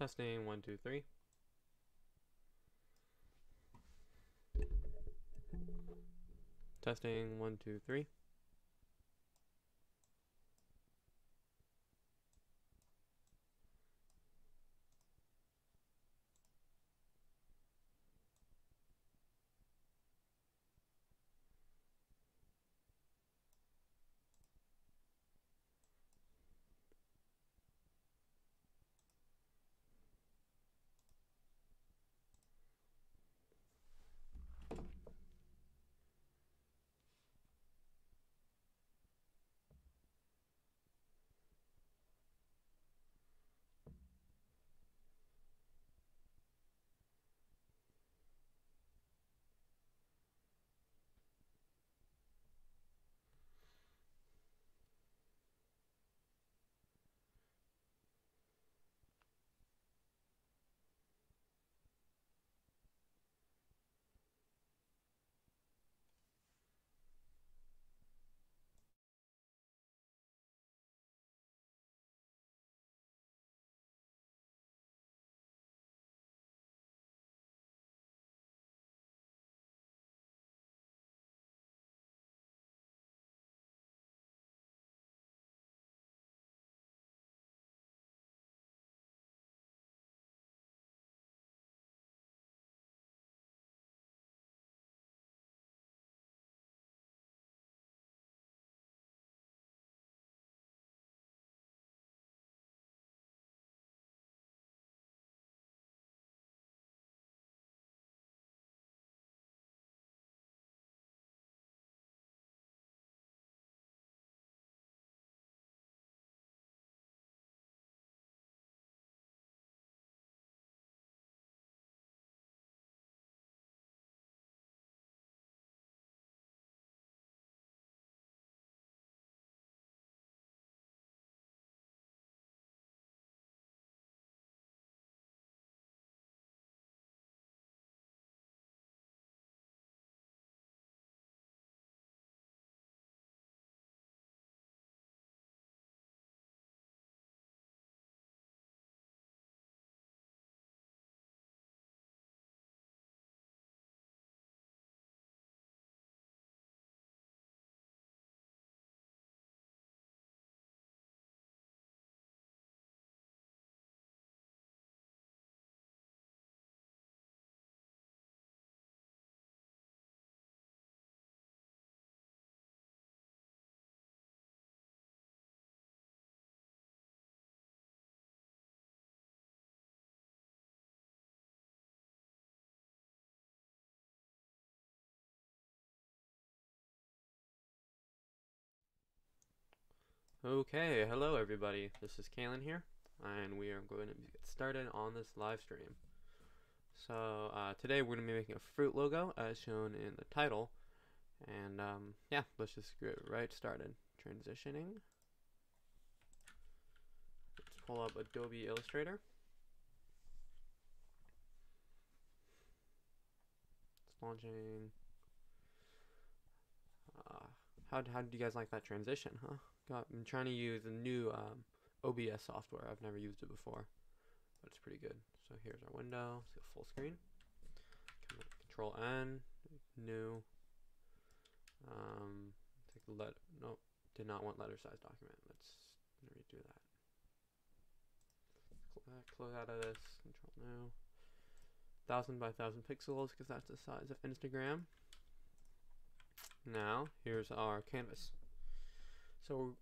Testing 1, 2, 3. Testing 1, 2, 3. Okay, hello everybody. This is Kalen here, and we are going to get started on this live stream. So today we're going to be making a fruit logo as shown in the title, and yeah, let's just get right started. Transitioning. Let's pull up Adobe Illustrator. It's launching. How do you guys like that transition, huh? I'm trying to use a new OBS software. I've never used it before, but it's pretty good. So here's our window. Let's go full screen. Control N, new. Take a nope, did not want letter size document. Let's redo that. Close out of this. Control new. 1000 by 1000 pixels because that's the size of Instagram. Now here's our canvas. So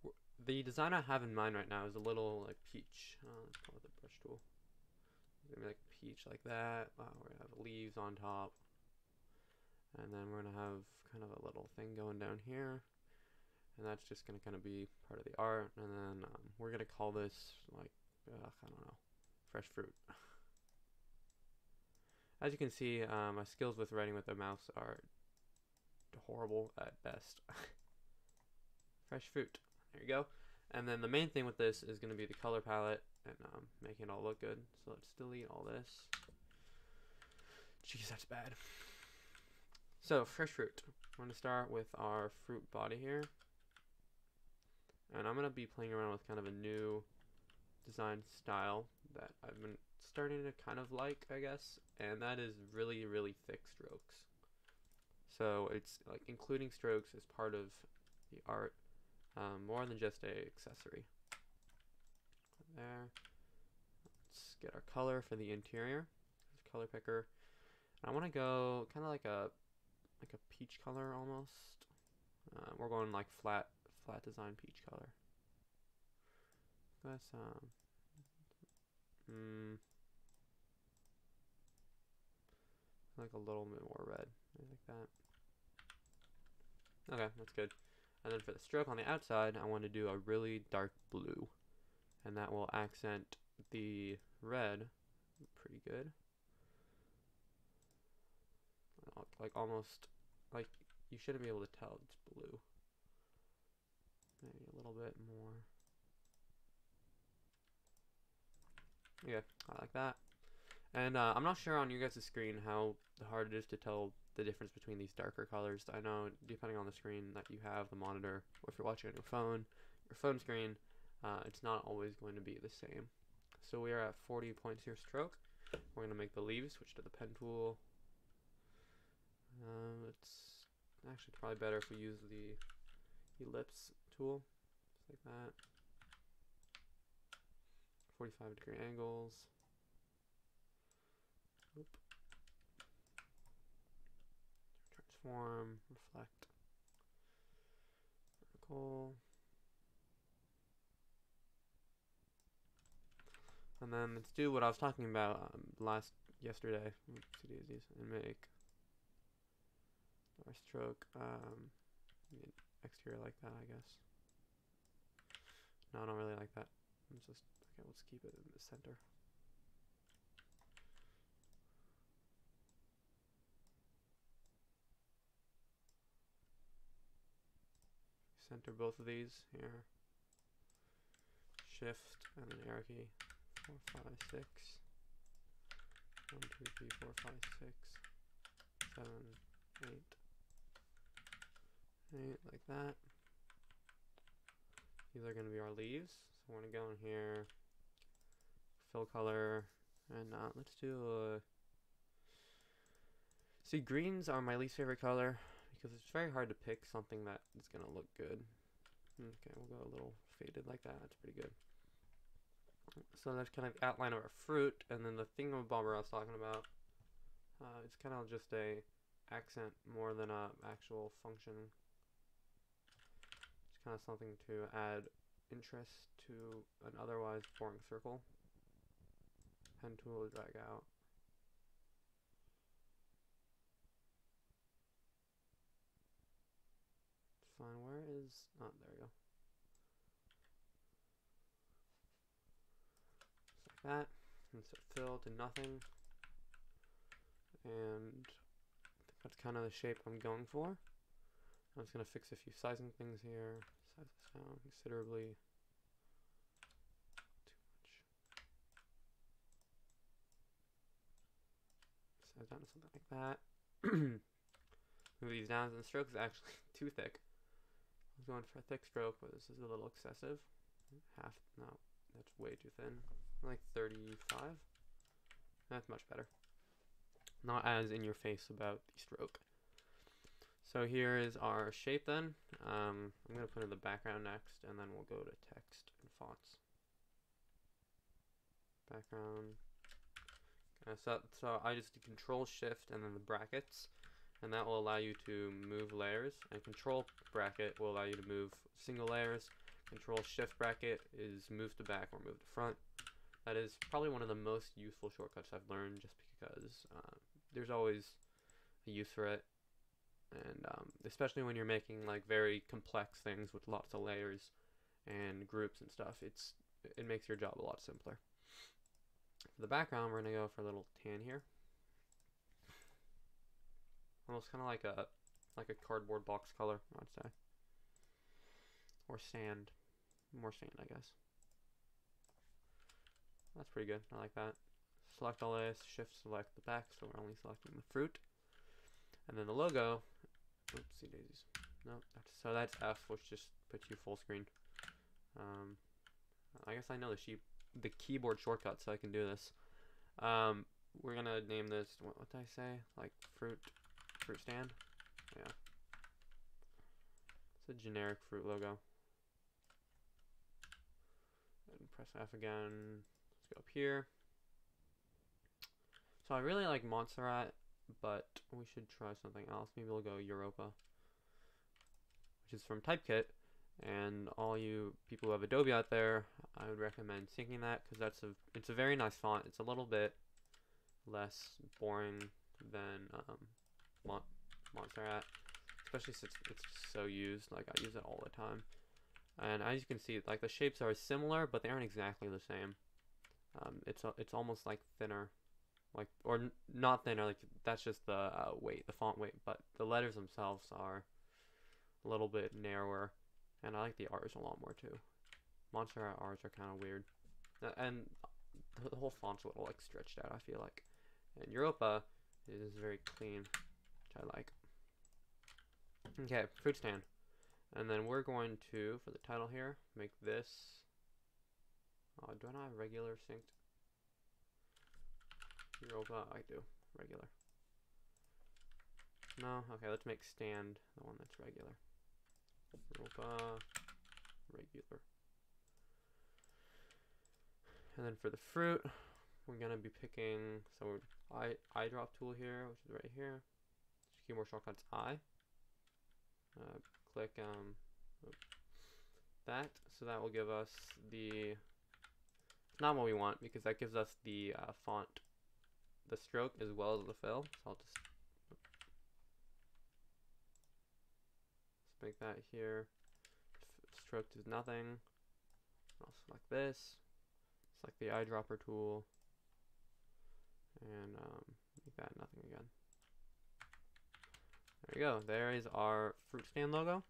the design I have in mind right now is a little like peach. Let's call it the brush tool. It's gonna be like peach like that. We're gonna have leaves on top, and then we're gonna have kind of a little thing going down here, and that's just gonna kind of be part of the art. And then we're gonna call this like I don't know, fresh fruit. As you can see, my skills with writing with the mouse are horrible at best. Fresh fruit. There you go. And then the main thing with this is going to be the color palette and making it all look good. So let's delete all this. Jeez, that's bad. So, fresh fruit. We're going to start with our fruit body here. And I'm going to be playing around with kind of a new design style that I've been starting to kind of like, I guess, and that is really, really thick strokes. So it's like including strokes as part of the art, more than just a accessory. There. Let's get our color for the interior. Color picker. I want to go kind of like a peach color almost. We're going like flat design peach color. That's like a little bit more red, like that. Okay, that's good. And then for the stroke on the outside, I want to do a really dark blue, and that will accent the red pretty good. Like almost like you shouldn't be able to tell it's blue. Maybe a little bit more. Yeah, I like that. And I'm not sure on you guys' screen how hard it is to tell the difference between these darker colors. I know depending on the screen that you have, the monitor, or if you're watching on your phone screen, it's not always going to be the same. So we are at 40 points here stroke. We're going to make the leaves, switch to the pen tool. It's actually probably better if we use the ellipse tool, just like that. 45-degree angles. Oop. Transform, reflect, vertical. And then let's do what I was talking about yesterday. Oopsie-daisies, and make our stroke exterior like that, I guess. No, I don't really like that. It's just okay. Let's keep it in the center. Center both of these here. Shift and then arrow key. 4, 5, 6. 1, 2, 3, 4, 5, 6, 7, 8. 8 like that. These are going to be our leaves. So we're going to go in here, fill color, and let's do see, greens are my least favorite color because it's very hard to pick something that is going to look good. Okay, we'll go a little faded like that. That's pretty good. So that's kind of outline of our fruit, and then the thingamabobber I was talking about, it's kind of just a accent more than a actual function. It's kind of something to add interest to an otherwise boring circle. Pen tool to drag out. Fine, where is, oh, there we go. Just like that. And so fill to nothing. And I think that's kind of the shape I'm going for. I'm just going to fix a few sizing things here. Size this down considerably. Too much. Size down to something like that. Move these down, and the stroke is actually too thick. I was going for a thick stroke, but this is a little excessive. No, that's way too thin. Like 35. That's much better. Not as in your face about the stroke. So here is our shape then. I'm going to put in the background next, and then we'll go to text and fonts. Background. So I just do Control Shift and then the brackets, and that will allow you to move layers. And Control bracket will allow you to move single layers. Control Shift bracket is move to back or move to front. That is probably one of the most useful shortcuts I've learned, just because there's always a use for it. And especially when you're making like very complex things with lots of layers and groups and stuff, it makes your job a lot simpler. For the background, we're gonna go for a little tan here, almost kind of like a cardboard box color, I'd say, or sand, more sand, I guess. That's pretty good. I like that. Select all this, Shift select the back, so we're only selecting the fruit, and then the logo. Oopsie daisies. Nope. So that's F, which just puts you full screen. I guess I know the sheep the keyboard shortcut so I can do this. We're gonna name this, what did I say? Like fruit stand? Yeah. It's a generic fruit logo. And press F again. Let's go up here. So I really like Montserrat, but we should try something else. Maybe we'll go Europa, which is from Typekit. And all you people who have Adobe out there, I would recommend syncing that because it's a very nice font. It's a little bit less boring than Montserrat, especially since it's so used. Like I use it all the time. And as you can see, like the shapes are similar, but they aren't exactly the same. It's almost like thinner, like not thinner. Like that's just the weight, the font weight. But the letters themselves are a little bit narrower, and I like the R's a lot more too. Montserrat R's are kind of weird, and the whole font's a little like stretched out, I feel like. And Europa is very clean, which I like. Okay, fruit stand. And then we're going to, for the title here, make this. Do I not have regular synced? Europa, I do. Regular. No? Okay, let's make stand the one that's regular. Europa, regular. And then for the fruit, we're going to be picking, so eyedrop tool here, which is right here. Keyboard shortcuts I. Click that, so that will give us the, it's not what we want because that gives us the font, the stroke as well as the fill. So I'll just make that here. Stroke is nothing. I'll select this, select the eyedropper tool, and make that nothing again. There you go. There is our fruit stand logo.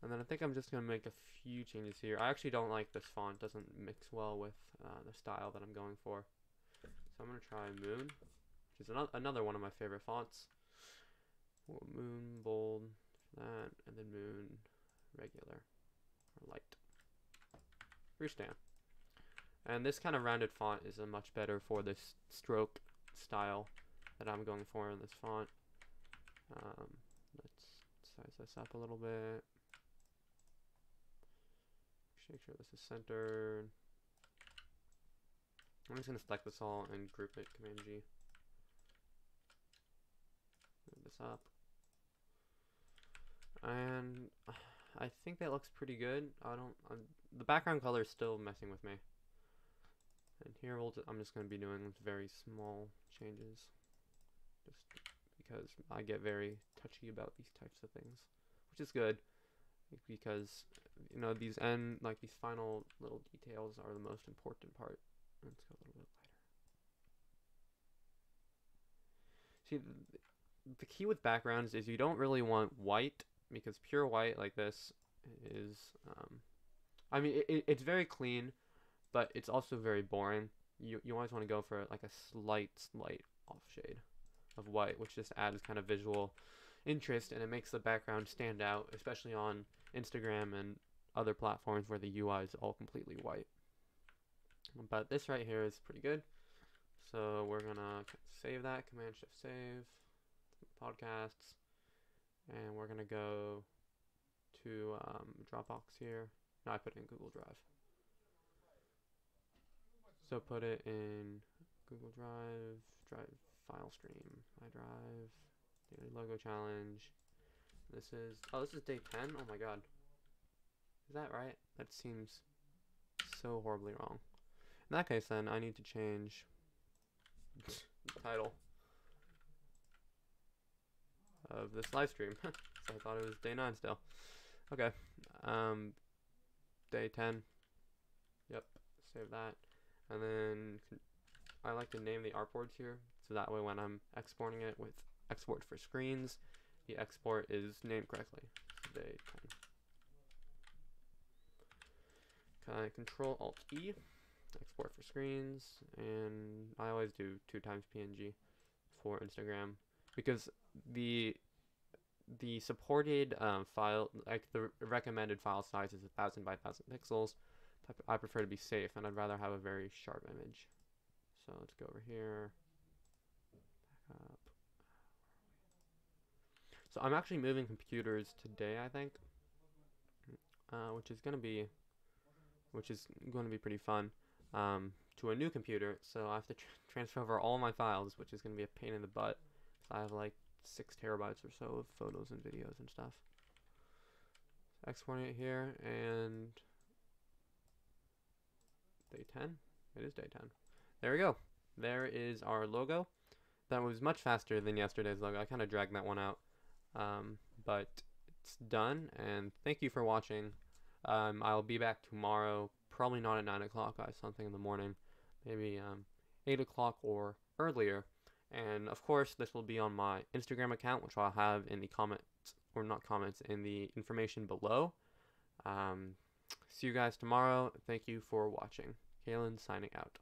And then I think I'm just going to make a few changes here. I actually don't like this font. It doesn't mix well with the style that I'm going for. So I'm going to try Moon, which is another one of my favorite fonts. Moon, bold, that, and then Moon, regular, or light. Fruit stand. And this kind of rounded font is a much better for this stroke style that I'm going for in this font. Let's size this up a little bit. Make sure this is centered. I'm just going to select this all and group it, Command G. Move this up. And I think that looks pretty good. The background color is still messing with me. And here I'm just going to be doing very small changes. Just because I get very touchy about these types of things, which is good because you know these final little details are the most important part. Let's go a little bit lighter. See, the key with backgrounds is you don't really want white because pure white like this is I mean it's very clean, but it's also very boring. You always want to go for like a slight off shade of white, which just adds kind of visual interest and it makes the background stand out, especially on Instagram and other platforms where the UI is all completely white. But this right here is pretty good. So we're gonna save that, Command Shift save, podcasts, and we're gonna go to Dropbox here. No, I put it in Google Drive. So put it in Google Drive, file stream, iDrive, daily logo challenge. This is day 10. Oh my god. Is that right? That seems so horribly wrong. In that case then I need to change the title of this live stream. So I thought it was day 9 still. Okay. Day 10. Yep. Save that. And then I like to name the artboards here, so that way when I'm exporting it with export for screens, the export is named correctly. So day 10. Control Alt E, export for screens, and I always do 2x PNG for Instagram because the supported file, like the recommended file size is 1000 by 1000 pixels. I prefer to be safe, and I'd rather have a very sharp image. So let's go over here. Back up. So I'm actually moving computers today, I think, which is going to be pretty fun. To a new computer, so I have to transfer over all my files, which is going to be a pain in the butt. So I have like 6 terabytes or so of photos and videos and stuff. Exporting it here, and day 10. It is day 10. There we go. There is our logo. That was much faster than yesterday's logo. I kind of dragged that one out, but it's done. And thank you for watching. I'll be back tomorrow. Probably not at 9 o'clock. I have something in the morning. Maybe 8 o'clock or earlier. And of course, this will be on my Instagram account, which I'll have in the comments, or not comments, in the information below. See you guys tomorrow. Thank you for watching. Kalen signing out.